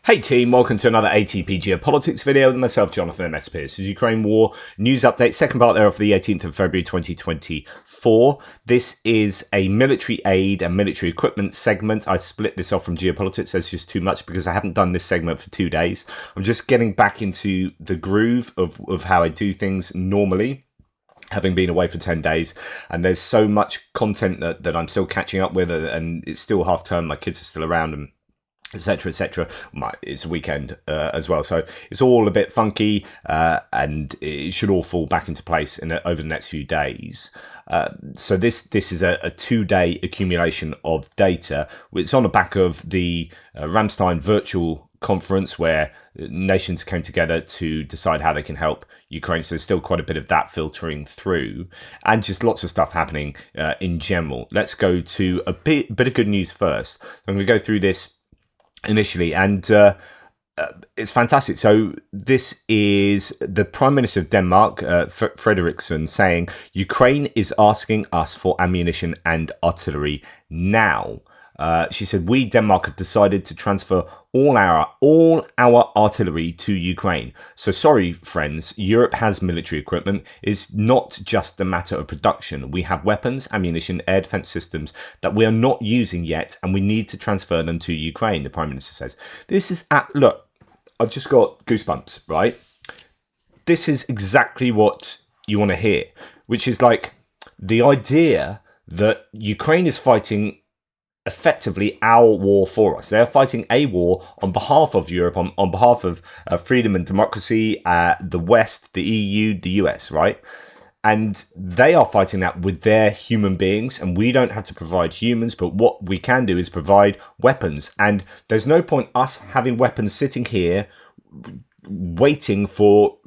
Hey team, welcome to another ATP Geopolitics video with myself, Jonathan M.S. Pearce. This is Ukraine War News Update, second part there of the 18th of February 2024. This is a military aid and military equipment segment. I've split this off from Geopolitics, so it's just too much because I haven't done this segment for 2 days. I'm just getting back into the groove of how I do things normally, having been away for 10 days, and there's so much content that I'm still catching up with, and it's still half term, my kids are still around, and etc, etc. It's a weekend as well, so it's all a bit funky, and it should all fall back into place over the next few days. So this is a 2-day accumulation of data. It's on the back of the Ramstein virtual conference where nations came together to decide how they can help Ukraine. So there's still quite a bit of that filtering through, and just lots of stuff happening in general. Let's go to a bit of good news first. I'm going to go through this initially, and it's fantastic. So this is the Prime Minister of Denmark, Frederiksen, saying Ukraine is asking us for ammunition and artillery now. She said, "We, Denmark, have decided to transfer all our artillery to Ukraine. So sorry, friends, Europe has military equipment. It's not just a matter of production. We have weapons, ammunition, air defense systems that we are not using yet, and we need to transfer them to Ukraine," the Prime Minister says. This is, look, I've just got goosebumps, right? This is exactly what you want to hear, which is like the idea that Ukraine is fighting effectively our war for us. They're fighting a war on behalf of Europe, on behalf of freedom and democracy, the West, the EU, the US, right? And they are fighting that with their human beings, and we don't have to provide humans, but what we can do is provide weapons. And there's no point us having weapons sitting here waiting for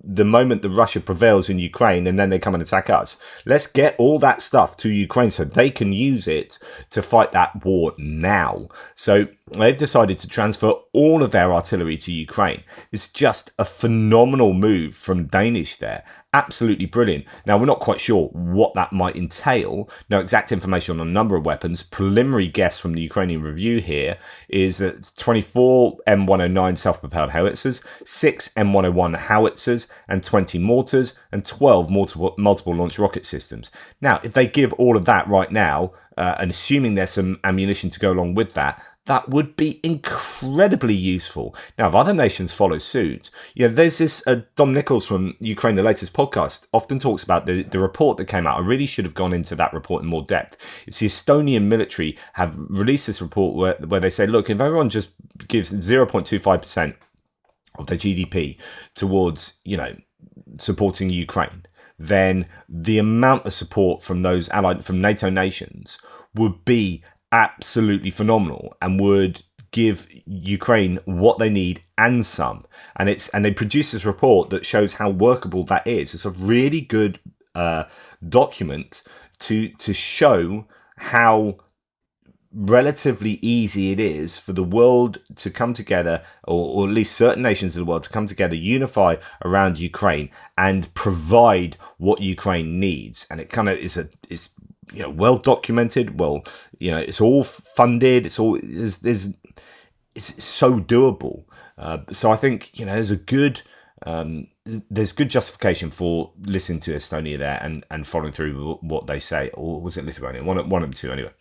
the moment that Russia prevails in Ukraine and then they come and attack us. Let's get all that stuff to Ukraine so they can use it to fight that war now. So they've decided to transfer all of their artillery to Ukraine. It's just a phenomenal move from Danish there. Absolutely brilliant. Now, we're not quite sure what that might entail. No exact information on a number of weapons. Preliminary guess from the Ukrainian Review here is that it's 24 M109 self-propelled howitzers, 6 M101 howitzers, and 20 mortars, and 12 multiple launch rocket systems. Now, if they give all of that right now, and assuming there's some ammunition to go along with that, that would be incredibly useful. Now, if other nations follow suit, there's this Dom Nichols from Ukraine, the latest podcast, often talks about the report that came out. I really should have gone into that report in more depth. It's the Estonian military have released this report where they say, look, if everyone just gives 0.25% of their GDP towards, supporting Ukraine, then the amount of support from those from NATO nations would be absolutely phenomenal and would give Ukraine what they need and some. And they produce this report that shows how workable that is. It's a really good document to show how relatively easy it is for the world to come together, or at least certain nations of the world to come together, unify around Ukraine and provide what Ukraine needs. And it kind of is well documented. Well, it's all funded. It's so doable. So I think there's good justification for listening to Estonia there and following through with what they say. Or was it Lithuania? One of them two, anyway.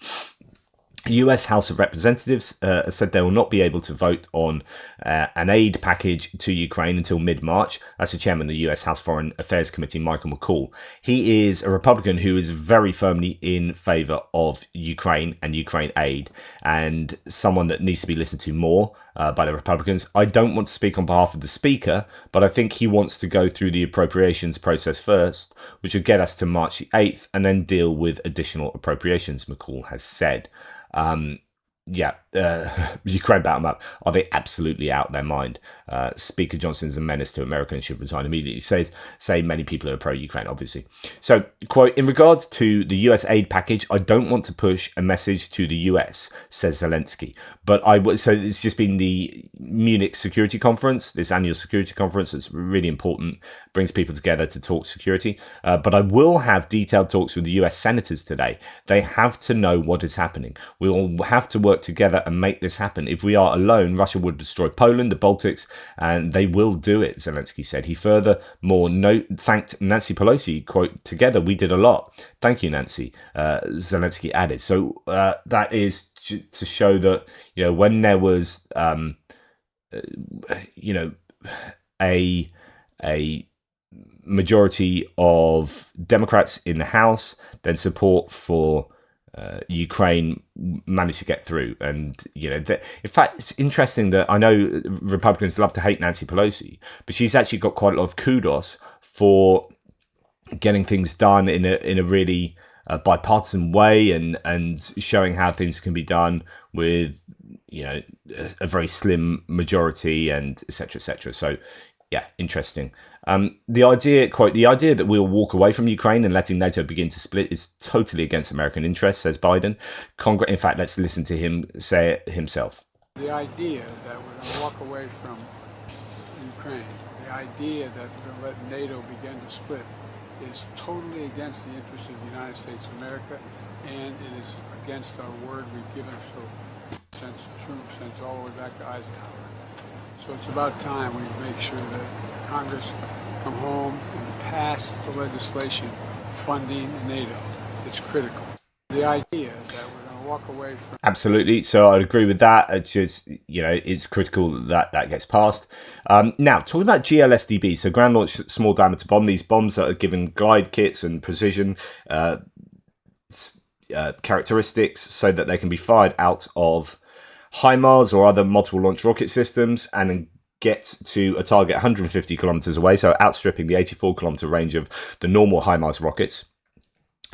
The US House of Representatives said they will not be able to vote on an aid package to Ukraine until mid-March. That's the chairman of the US House Foreign Affairs Committee, Michael McCall. He is a Republican who is very firmly in favour of Ukraine and Ukraine aid, and someone that needs to be listened to more by the Republicans. I don't want to speak on behalf of the Speaker, but I think he wants to go through the appropriations process first, which would get us to March the 8th, and then deal with additional appropriations, McCall has said. Ukraine battle map. Are they absolutely out of their mind? Speaker Johnson is a menace to America and should resign immediately. Say many people are pro-Ukraine, obviously. So, quote, in regards to the US aid package, I don't want to push a message to the US, says Zelensky. But so it's just been the Munich Security Conference, this annual security conference. It's really important, brings people together to talk security. But I will have detailed talks with the US senators today. They have to know what is happening. We will have to work work together and make this happen. If we are alone, Russia would destroy Poland, the Baltics, and they will do it, Zelensky said. He furthermore thanked Nancy Pelosi, quote, "Together we did a lot. Thank you, Nancy," Zelensky added. So that is to show that, when there was, a majority of Democrats in the House, then support for Ukraine managed to get through. And, in fact, it's interesting that I know Republicans love to hate Nancy Pelosi, but she's actually got quite a lot of kudos for getting things done in a really bipartisan way and showing how things can be done with, a very slim majority and et cetera, et cetera. So, yeah, interesting. The idea that we'll walk away from Ukraine and letting NATO begin to split is totally against American interests, says Biden. In fact, let's listen to him say it himself. The idea that we're going to walk away from Ukraine, the idea that we're going to let NATO begin to split, is totally against the interests of the United States of America, and it is against our word we've given since all the way back to Eisenhower. So it's about time we make sure that Congress come home and pass the legislation funding NATO. It's critical. The idea that we're going to walk away from... Absolutely. So I'd agree with that. It's just, it's critical that gets passed. Now, talking about GLSDB, so ground-launched small diameter bomb. These bombs that are given glide kits and precision characteristics so that they can be fired out of HIMARS or other multiple launch rocket systems and then get to a target 150 kilometers away, so outstripping the 84 kilometer range of the normal HIMARS rockets.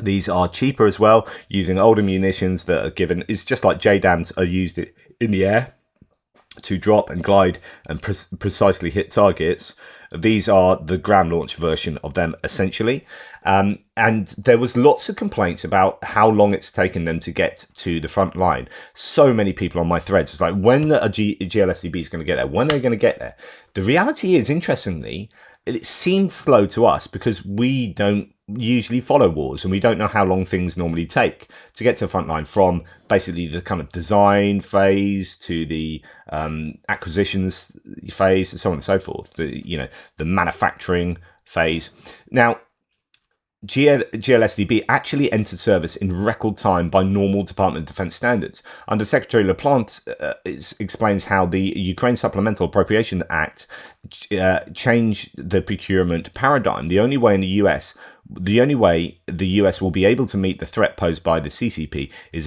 These are cheaper as well, using older munitions that are given. It's just like JDAMs are used in the air to drop and glide and precisely hit targets. These are the ground launch version of them, essentially. And there was lots of complaints about how long it's taken them to get to the front line. So many people on my threads was like, when a GLSDB is going to get there? When are they going to get there? The reality is, interestingly, it seemed slow to us because we don't usually follow wars and we don't know how long things normally take to get to the front line, from basically the kind of design phase to the acquisitions phase and so on and so forth, the manufacturing phase. Now, GLSDB actually entered service in record time by normal Department of Defense standards. Under Secretary LaPlante explains how the Ukraine Supplemental Appropriation Act changed the procurement paradigm. The only way the US will be able to meet the threat posed by the CCP is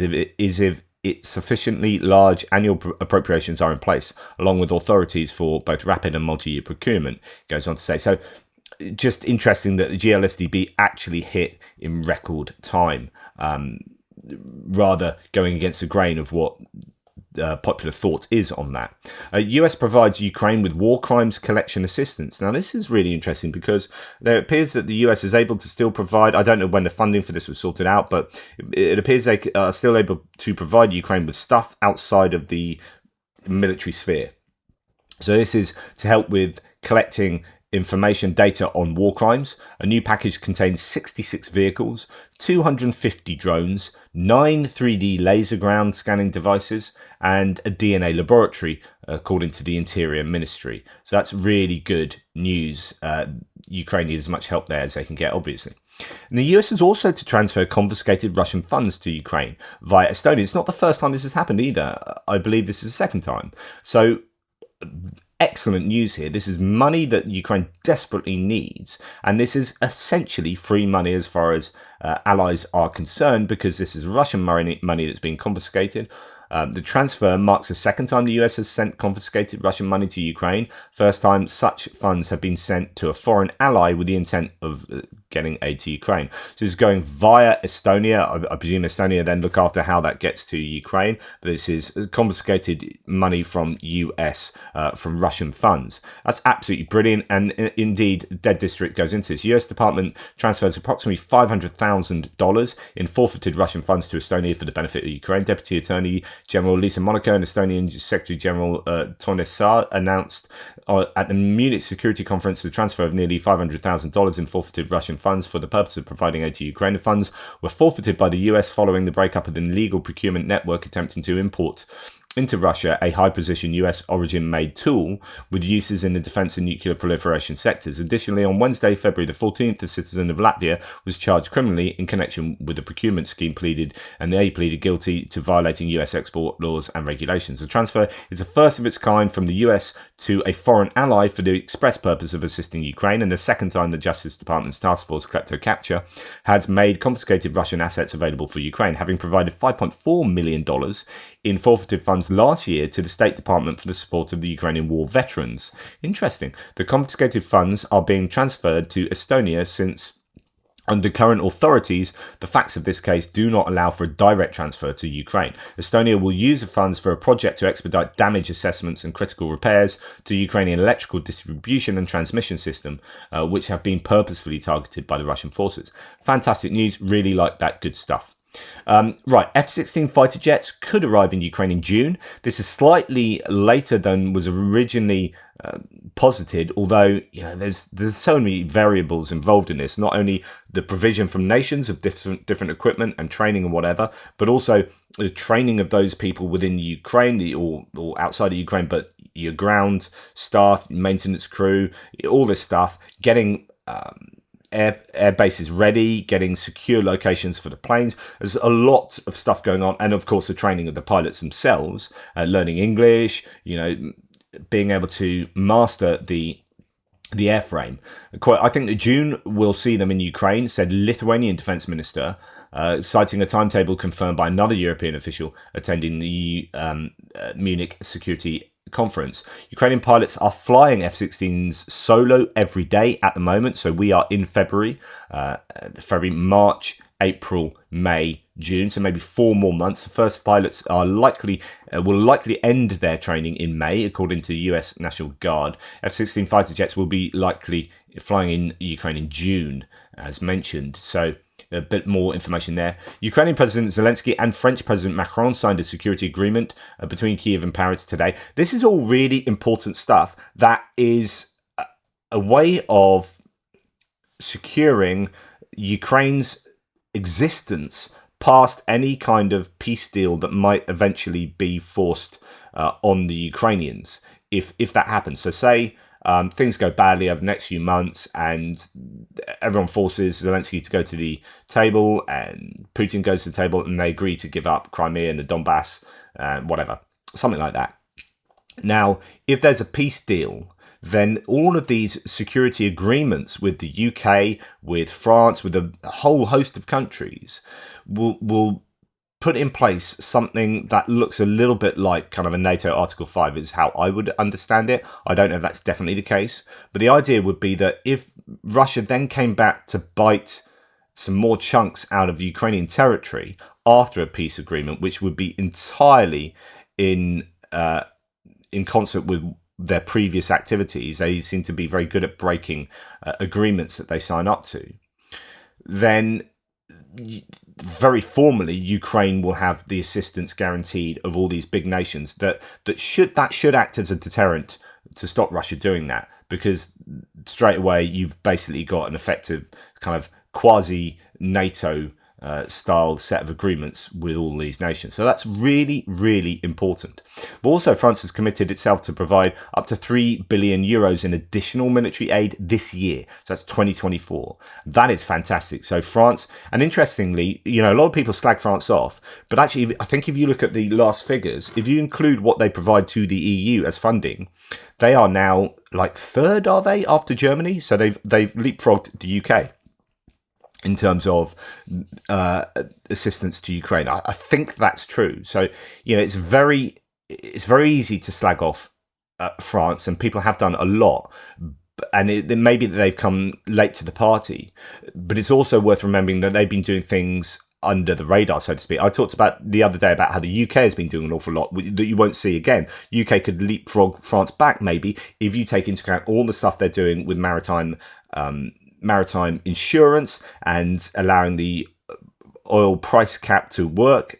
if its sufficiently large annual appropriations are in place, along with authorities for both rapid and multi-year procurement, goes on to say. So, just interesting that the GLSDB actually hit in record time, rather going against the grain of what popular thought is on that. US provides Ukraine with war crimes collection assistance. Now, this is really interesting because there appears that the US is able to still provide, I don't know when the funding for this was sorted out, but it appears they are still able to provide Ukraine with stuff outside of the military sphere. So this is to help with collecting information data on war crimes. A new package contains 66 vehicles, 250 drones, 9 3D laser ground scanning devices, and a DNA laboratory, according to the Interior Ministry. So that's really good news. Ukraine need as much help there as they can get, obviously. And the US is also to transfer confiscated Russian funds to Ukraine via Estonia. It's not the first time this has happened either. I believe this is the second time. So excellent news here. This is money that Ukraine desperately needs, and this is essentially free money as far as allies are concerned, because this is Russian money that's being confiscated. The transfer marks the second time the US has sent confiscated Russian money to Ukraine. First time such funds have been sent to a foreign ally with the intent of getting aid to Ukraine. So this is going via Estonia. I presume Estonia then look after how that gets to Ukraine. But this is confiscated money from US, from Russian funds. That's absolutely brilliant. And indeed, Dead District goes into this. US Department transfers approximately $500,000 in forfeited Russian funds to Estonia for the benefit of Ukraine. Deputy Attorney General Lisa Monaco and Estonian Secretary General Toomas Saar announced at the Munich Security Conference the transfer of nearly $500,000 in forfeited Russian funds for the purpose of providing aid to Ukraine. The funds were forfeited by the US following the breakup of the illegal procurement network attempting to import into Russia a high-precision US origin-made tool with uses in the defence and nuclear proliferation sectors. Additionally, on Wednesday, February the 14th, a citizen of Latvia was charged criminally in connection with the procurement scheme they pleaded guilty to violating US export laws and regulations. The transfer is the first of its kind from the US to a foreign ally for the express purpose of assisting Ukraine, and the second time the Justice Department's task force, Klepto Capture, has made confiscated Russian assets available for Ukraine, having provided $5.4 million in forfeited funds last year to the State Department for the support of the Ukrainian war veterans. Interesting. The confiscated funds are being transferred to Estonia since, under current authorities, the facts of this case do not allow for a direct transfer to Ukraine. Estonia will use the funds for a project to expedite damage assessments and critical repairs to Ukrainian electrical distribution and transmission system, which have been purposefully targeted by the Russian forces. Fantastic news. Really like that. Good stuff. Right, F-16 fighter jets could arrive in Ukraine in June. This is slightly later than was originally posited, although there's so many variables involved in this. Not only the provision from nations of different equipment and training and whatever, but also the training of those people within Ukraine or outside of Ukraine, but your ground staff, maintenance crew, all this stuff, getting air bases ready, getting secure locations for the planes. There's a lot of stuff going on, and of course the training of the pilots themselves, learning English, being able to master the airframe. I think that June will see them in Ukraine, said Lithuanian defense minister, citing a timetable confirmed by another European official attending the Munich security conference. Ukrainian pilots are flying F-16s solo every day at the moment. So we are in February, March, April, May, June. So maybe 4 more months. The first pilots are will likely end their training in May, according to the US National Guard. F-16 fighter jets will be likely flying in Ukraine in June, as mentioned. So a bit more information there. Ukrainian President Zelensky and French President Macron signed a security agreement between Kiev and Paris today. This is all really important stuff that is a way of securing Ukraine's existence past any kind of peace deal that might eventually be forced on the Ukrainians if that happens. So say things go badly over the next few months and everyone forces Zelensky to go to the table and Putin goes to the table and they agree to give up Crimea and the Donbass, whatever, something like that. Now, if there's a peace deal, then all of these security agreements with the UK, with France, with a whole host of countries will put in place something that looks a little bit like kind of a NATO Article 5 is how I would understand it. I don't know if that's definitely the case, but the idea would be that if Russia then came back to bite some more chunks out of Ukrainian territory after a peace agreement, which would be entirely in concert with their previous activities, they seem to be very good at breaking agreements that they sign up to, then very formally Ukraine will have the assistance guaranteed of all these big nations that should act as a deterrent to stop Russia doing that, because straight away you've basically got an effective kind of quasi NATO style set of agreements with all these nations. So that's really, really important. But also France has committed itself to provide up to 3 billion euros in additional military aid this year. So that's 2024. That is fantastic. So France, and interestingly, a lot of people slag France off, but actually I think if you look at the last figures, if you include what they provide to the EU as funding, they are now like third, are they, after Germany? So they've leapfrogged the UK in terms of assistance to Ukraine. I think that's true. So, it's very easy to slag off France, and people have done a lot. And it may be that they've come late to the party, but it's also worth remembering that they've been doing things under the radar, so to speak. I talked about the other day about how the UK has been doing an awful lot that you won't see again. UK could leapfrog France back, maybe, if you take into account all the stuff they're doing with maritime insurance and allowing the oil price cap to work,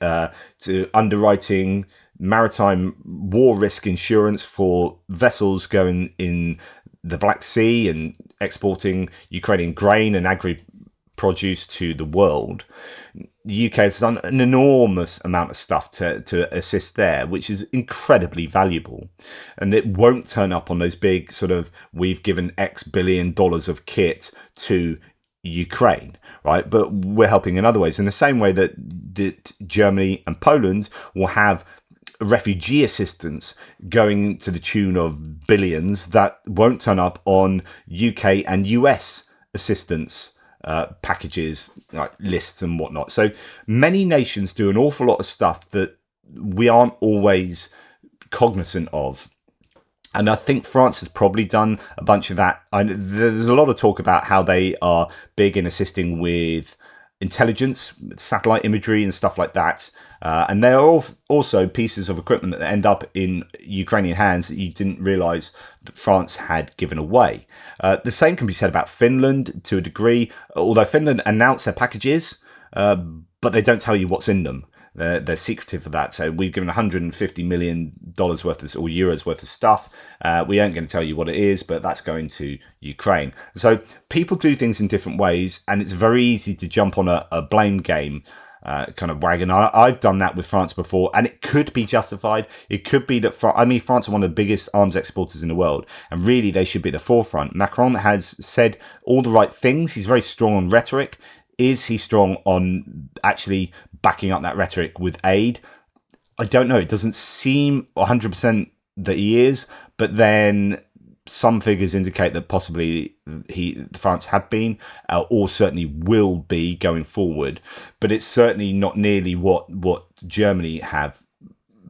to underwriting maritime war risk insurance for vessels going in the Black Sea and exporting Ukrainian grain and produce to the world, the UK has done an enormous amount of stuff to assist there, which is incredibly valuable. And it won't turn up on those big sort of, we've given X billion dollars of kit to Ukraine, right? But we're helping in other ways, in the same way that Germany and Poland will have refugee assistance going to the tune of billions that won't turn up on UK and US assistance packages, like lists and whatnot. So many nations do an awful lot of stuff that we aren't always cognizant of. And I think France has probably done a bunch of that. There's a lot of talk about how they are big in assisting with intelligence, satellite imagery and stuff like that. And there are also pieces of equipment that end up in Ukrainian hands that you didn't realise that France had given away. The same can be said about Finland to a degree, although Finland announced their packages, but they don't tell you what's in them. They're secretive for that. So we've given $150 million worth of, or euros worth of stuff. We aren't going to tell you what it is, but that's going to Ukraine. So people do things in different ways, and it's very easy to jump on a blame game kind of wagon. I've done that with France before, and it could be justified. It could be that France are one of the biggest arms exporters in the world, and really they should be at the forefront. Macron has said all the right things. He's very strong on rhetoric. Is he strong on actually backing up that rhetoric with aid? I don't know. It doesn't seem 100% that he is, but then some figures indicate that possibly France have been, or certainly will be going forward. But it's certainly not nearly what Germany have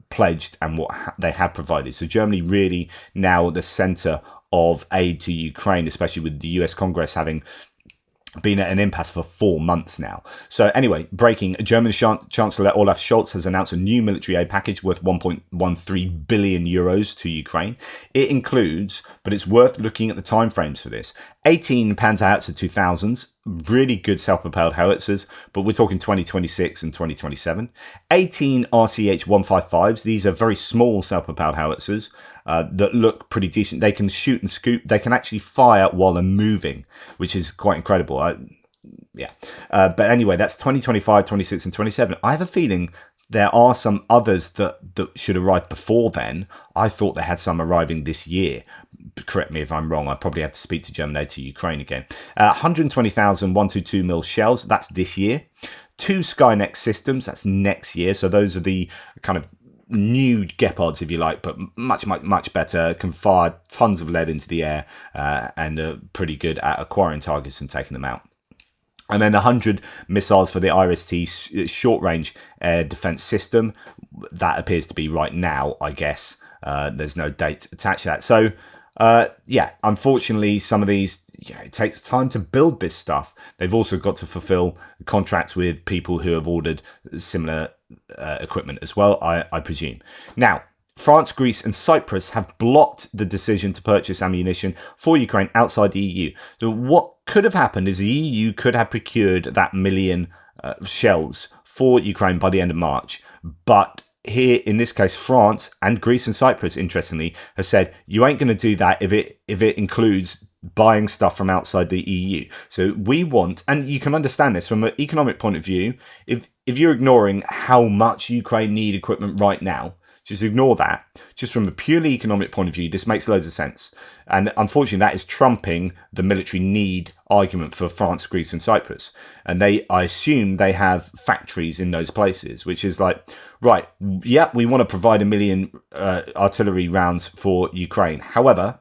pledged and what they have provided. So Germany really now at the centre of aid to Ukraine, especially with the US Congress having been at an impasse for 4 months now. So anyway, breaking, German Chancellor Olaf Scholz has announced a new military aid package worth 1.13 billion euros to Ukraine. It includes, but it's worth looking at the timeframes for this, 18 Panzerhaubitze 2000s, really good self-propelled howitzers, but we're talking 2026 and 2027. 18 RCH 155s, these are very small self-propelled howitzers that look pretty decent. They can shoot and scoop. They can actually fire while they're moving, which is quite incredible. But anyway, that's 2025, 26 and 27. I have a feeling there are some others that should arrive before then. I thought they had some arriving this year. Correct me if I'm wrong. I probably have to speak to Germany to Ukraine again. 120,000 122mm shells. That's this year. 2 Skynex systems. That's next year. So those are the kind of new Geopols, if you like, but much better, can fire tons of lead into the air and are pretty good at acquiring targets and taking them out. And then 100 missiles for the IRST short-range air defense system. That appears to be right now, I guess. There's no date attached to that. So, unfortunately, some of these, it takes time to build this stuff. They've also got to fulfill contracts with people who have ordered similar equipment as well, I presume. Now, France, Greece and Cyprus have blocked the decision to purchase ammunition for Ukraine outside the EU. So what could have happened is the EU could have procured that million shells for Ukraine by the end of March. But here, in this case, France and Greece and Cyprus, interestingly, have said, you ain't going to do that if it includes buying stuff from outside the EU. So we want, and you can understand this from an economic point of view, if you're ignoring how much Ukraine need equipment right now, just ignore that. Just from a purely economic point of view, this makes loads of sense. And unfortunately, that is trumping the military need argument for France, Greece and Cyprus. And I assume they have factories in those places, which is like, right, yeah, we want to provide 1 million artillery rounds for Ukraine. However,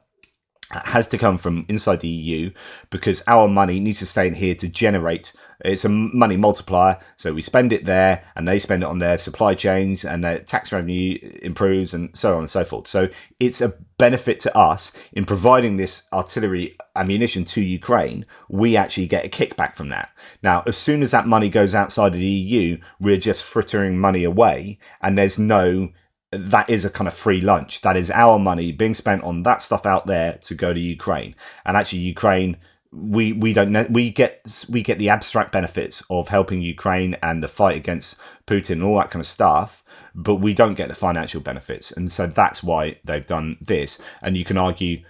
it has to come from inside the EU because our money needs to stay in here to generate. It's a money multiplier, so we spend it there and they spend it on their supply chains and their tax revenue improves and so on and so forth. So it's a benefit to us in providing this artillery ammunition to Ukraine. We actually get a kickback from that. Now, as soon as that money goes outside of the EU, we're just frittering money away and that is a kind of free lunch. That is our money being spent on that stuff out there to go to Ukraine. And actually Ukraine, we get the abstract benefits of helping Ukraine and the fight against Putin and all that kind of stuff, but we don't get the financial benefits. And so that's why they've done this. And you can argue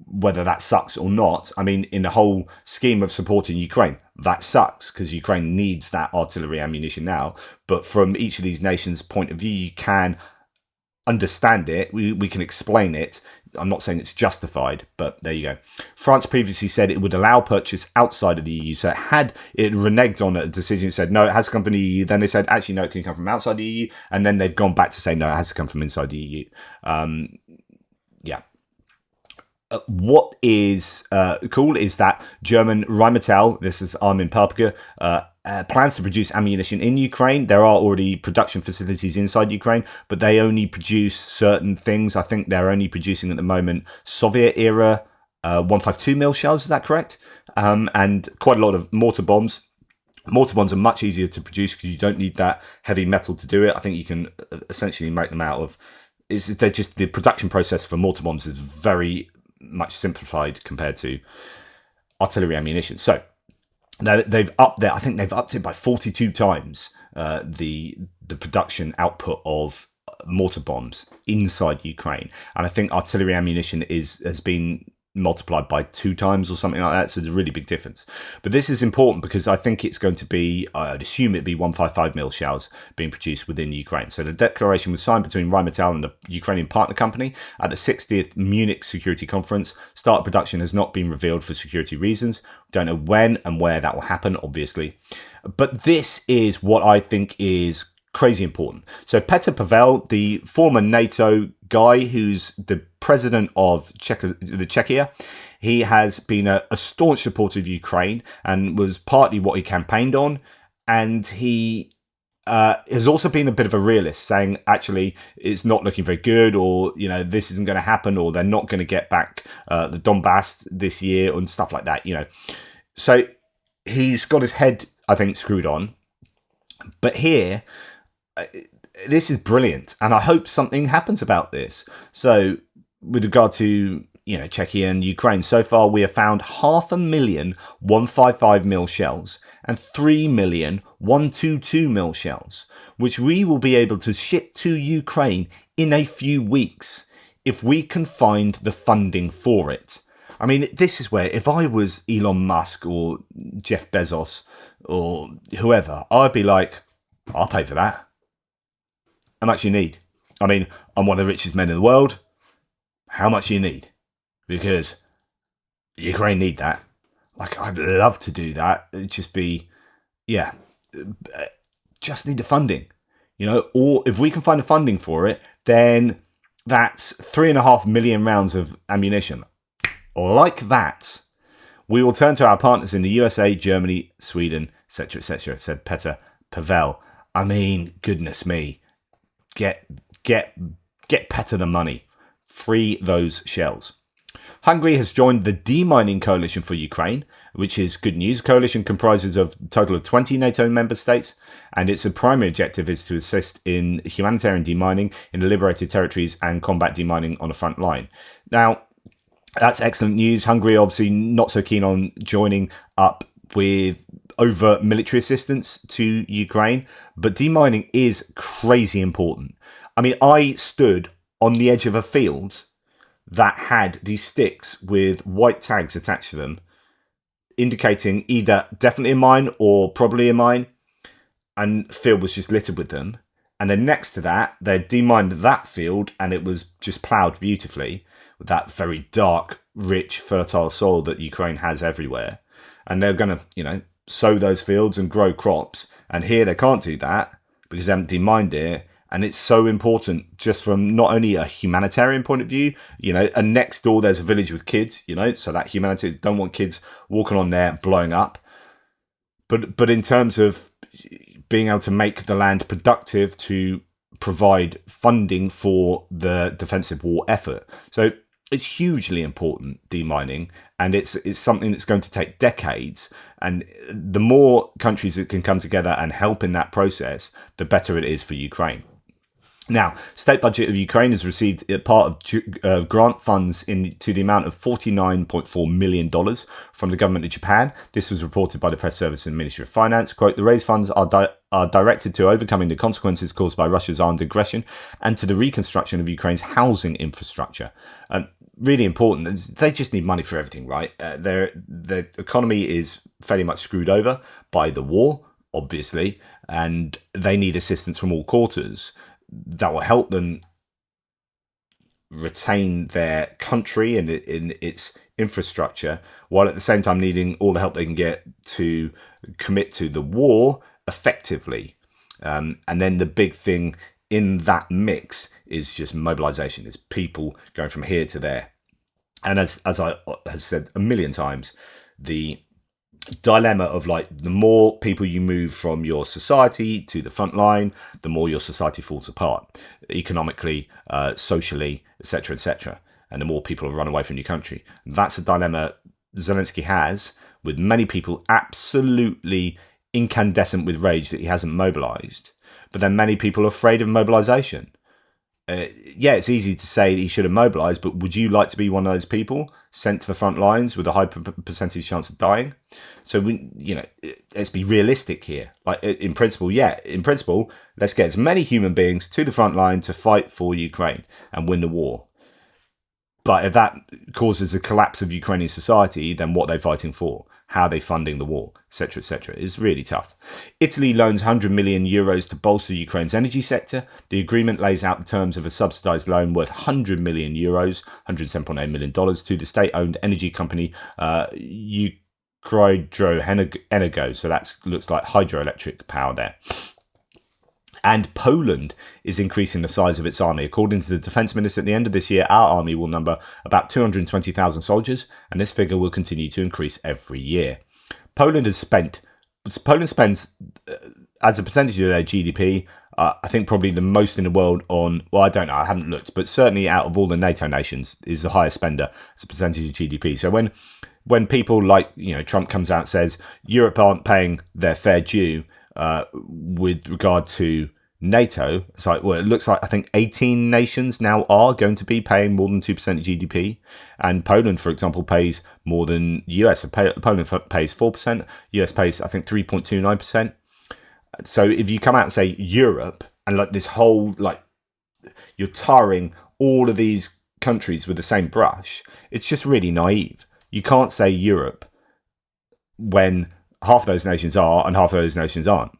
whether that sucks or not. I mean, in the whole scheme of supporting Ukraine, that sucks because Ukraine needs that artillery ammunition now. But from each of these nations' point of view, you can understand it. We can explain it. I'm not saying it's justified, but there you go. France previously said it would allow purchase outside of the EU. So it reneged on a decision. It said, no, it has to come from the EU. Then they said, actually, no, it can come from outside the EU. And then they've gone back to say, no, it has to come from inside the EU. Yeah. What is cool is that German Rheinmetall, this is Armin Paprika, plans to produce ammunition in Ukraine. There are already production facilities inside Ukraine, but they only produce certain things. I think they're only producing at the moment Soviet-era 152 mil shells. Is that correct? And quite a lot of mortar bombs. Mortar bombs are much easier to produce because you don't need that heavy metal to do it. I think you can essentially make them out of. They're just the production process for mortar bombs is very much simplified compared to artillery ammunition. So now they've upped there. I think they've upped it by 42 times the production output of mortar bombs inside Ukraine, and I think artillery ammunition has been multiplied by 2 times or something like that. So there's a really big difference. But this is important because I think it's going to be, I'd assume it'd be 155 mil shells being produced within Ukraine. So the declaration was signed between Rheinmetall and the Ukrainian partner company at the 60th Munich Security Conference. Start of production has not been revealed for security reasons. Don't know when and where that will happen, obviously. But this is what I think is crazy important. So Petr Pavel, the former NATO guy who's the president of Czechia, he has been a staunch supporter of Ukraine and was partly what he campaigned on. And he has also been a bit of a realist, saying actually it's not looking very good, or this isn't going to happen, or they're not going to get back the Donbass this year and stuff like that. So he's got his head, I think, screwed on. But here, this is brilliant, and I hope something happens about this. So, with regard to Czechia and Ukraine, so far we have found 500,000 155 mil shells and 3 million 122 mil shells, which we will be able to ship to Ukraine in a few weeks if we can find the funding for it. I mean, this is where if I was Elon Musk or Jeff Bezos or whoever, I'd be like, I'll pay for that. How much you need? I mean, I'm one of the richest men in the world. How much you need? Because Ukraine need that. Like, I'd love to do that. It'd just be, just need the funding. Or if we can find the funding for it, then that's 3.5 million rounds of ammunition. Like that, we will turn to our partners in the USA, Germany, Sweden, etc., said Petr Pavel. I mean, goodness me. Get Petr the money. Free those shells. Hungary has joined the demining coalition for Ukraine, which is good news. The coalition comprises of a total of 20 NATO member states, and its primary objective is to assist in humanitarian demining in the liberated territories and combat demining on the front line. Now, that's excellent news. Hungary obviously not so keen on joining up with overt military assistance to Ukraine, but demining is crazy important. I mean, I stood on the edge of a field that had these sticks with white tags attached to them, indicating either definitely a mine or probably a mine, and the field was just littered with them. And then next to that, they demined that field, and it was just ploughed beautifully with that very dark, rich, fertile soil that Ukraine has everywhere. And they're going to, sow those fields and grow crops. And here they can't do that because they haven't demined it. And it's so important just from not only a humanitarian point of view, and next door there's a village with kids, so that humanity don't want kids walking on there blowing up. But in terms of being able to make the land productive to provide funding for the defensive war effort. So it's hugely important, demining, and it's something that's going to take decades. And the more countries that can come together and help in that process, the better it is for Ukraine. Now, state budget of Ukraine has received a part of grant funds to the amount of $49.4 million from the government of Japan. This was reported by the press service and Ministry of Finance. Quote, the raised funds are directed to overcoming the consequences caused by Russia's armed aggression and to the reconstruction of Ukraine's housing infrastructure. Really important. They just need money for everything, right? Their economy is fairly much screwed over by the war, obviously, and they need assistance from all quarters that will help them retain their country and in its infrastructure, while at the same time needing all the help they can get to commit to the war effectively. And then the big thing in that mix is just mobilization. It's people going from here to there. And as I have said a million times, the dilemma of like the more people you move from your society to the front line, the more your society falls apart economically, socially, etc., and the more people run away from your country. That's a dilemma Zelensky has, with many people absolutely incandescent with rage that he hasn't mobilized, but then many people are afraid of mobilization. Yeah, it's easy to say that he should have mobilized, but would you like to be one of those people sent to the front lines with a high percentage chance of dying? So let's be realistic here. Like in principle, let's get as many human beings to the front line to fight for Ukraine and win the war. But if that causes a collapse of Ukrainian society, then what are they fighting for? How are they funding the war, etc., It's really tough. Italy loans 100 million euros to bolster Ukraine's energy sector. The agreement lays out the terms of a subsidised loan worth 100 million euros, $107.8 million, to the state-owned energy company Hydroenergo. So that looks like hydroelectric power there. And Poland is increasing the size of its army. According to the defence minister, at the end of this year, our army will number about 220,000 soldiers, and this figure will continue to increase every year. Poland spends, as a percentage of their GDP, I think probably the most in the world on, well, I don't know, I haven't looked, but certainly out of all the NATO nations is the highest spender as a percentage of GDP. So when people like, Trump comes out and says Europe aren't paying their fair due, with regard to NATO, it's like, well, it looks like I think 18 nations now are going to be paying more than 2% of GDP, and Poland, for example, pays more than US. So Poland pays 4%, US pays I think 3.29%. So if you come out and say Europe, and like this whole, like, you're tarring all of these countries with the same brush, it's just really naive. You can't say Europe when half of those nations are and half of those nations aren't.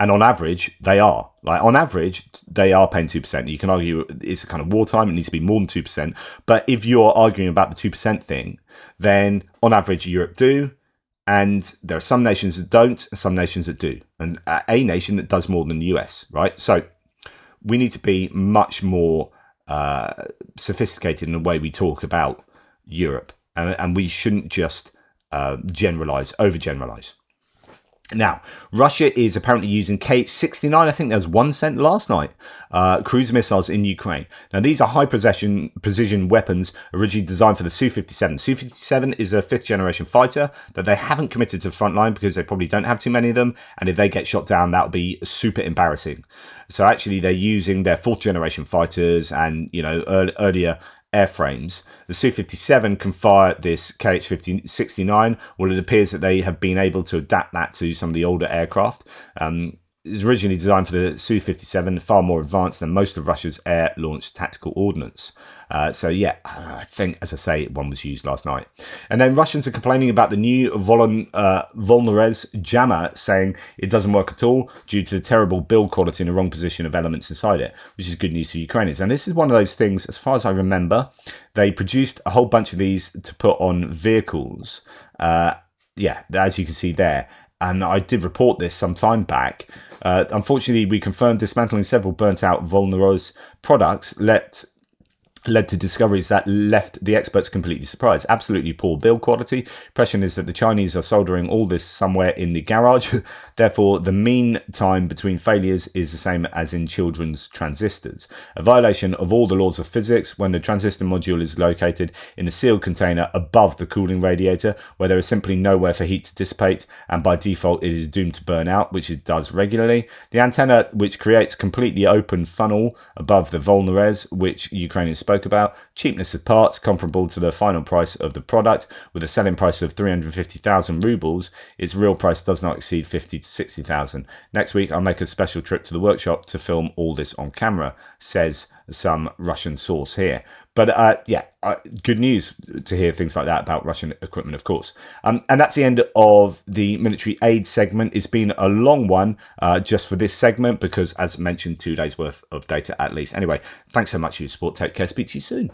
And on average, they are. Like, on average, they are paying 2%. You can argue it's a kind of wartime, it needs to be more than 2%. But if you're arguing about the 2% thing, then on average, Europe do. And there are some nations that don't, and some nations that do. And a nation that does more than the US, right? So we need to be much more sophisticated in the way we talk about Europe. And we shouldn't just overgeneralize. Now, Russia is apparently using Kh-69, I think there was one sent last night, cruise missiles in Ukraine. Now, these are high precision weapons originally designed for the Su-57. Su-57 is a fifth-generation fighter that they haven't committed to the front line because they probably don't have too many of them, and if they get shot down, that would be super embarrassing. So actually, they're using their fourth-generation fighters and, earlier airframes. The Su-57 can fire this Kh-69. Well, it appears that they have been able to adapt that to some of the older aircraft. It was originally designed for the Su-57, far more advanced than most of Russia's air-launched tactical ordnance. I think, as I say, one was used last night. And then Russians are complaining about the new Volnorez jammer, saying it doesn't work at all due to the terrible build quality and the wrong position of elements inside it, which is good news for Ukrainians. And this is one of those things, as far as I remember, they produced a whole bunch of these to put on vehicles. As you can see there. And I did report this some time back. Unfortunately, we confirmed dismantling several burnt-out Volnorez products led to discoveries that left the experts completely surprised. Absolutely poor build quality. Impression is that the Chinese are soldering all this somewhere in the garage. Therefore, the mean time between failures is the same as in children's transistors. A violation of all the laws of physics when the transistor module is located in a sealed container above the cooling radiator, where there is simply nowhere for heat to dissipate, and by default it is doomed to burn out, which it does regularly. The antenna, which creates completely open funnel above the vulnerres, which Ukrainians spoke about, cheapness of parts comparable to the final price of the product, with a selling price of 350,000 rubles. Its real price does not exceed 50 to 60,000. Next week I'll make a special trip to the workshop to film all this on camera, says some Russian source here. But good news to hear things like that about Russian equipment, of course. And that's the end of the military aid segment. It's been a long one just for this segment because, as mentioned, 2 days worth of data at least. Anyway, thanks so much for your support. Take care. Speak to you soon.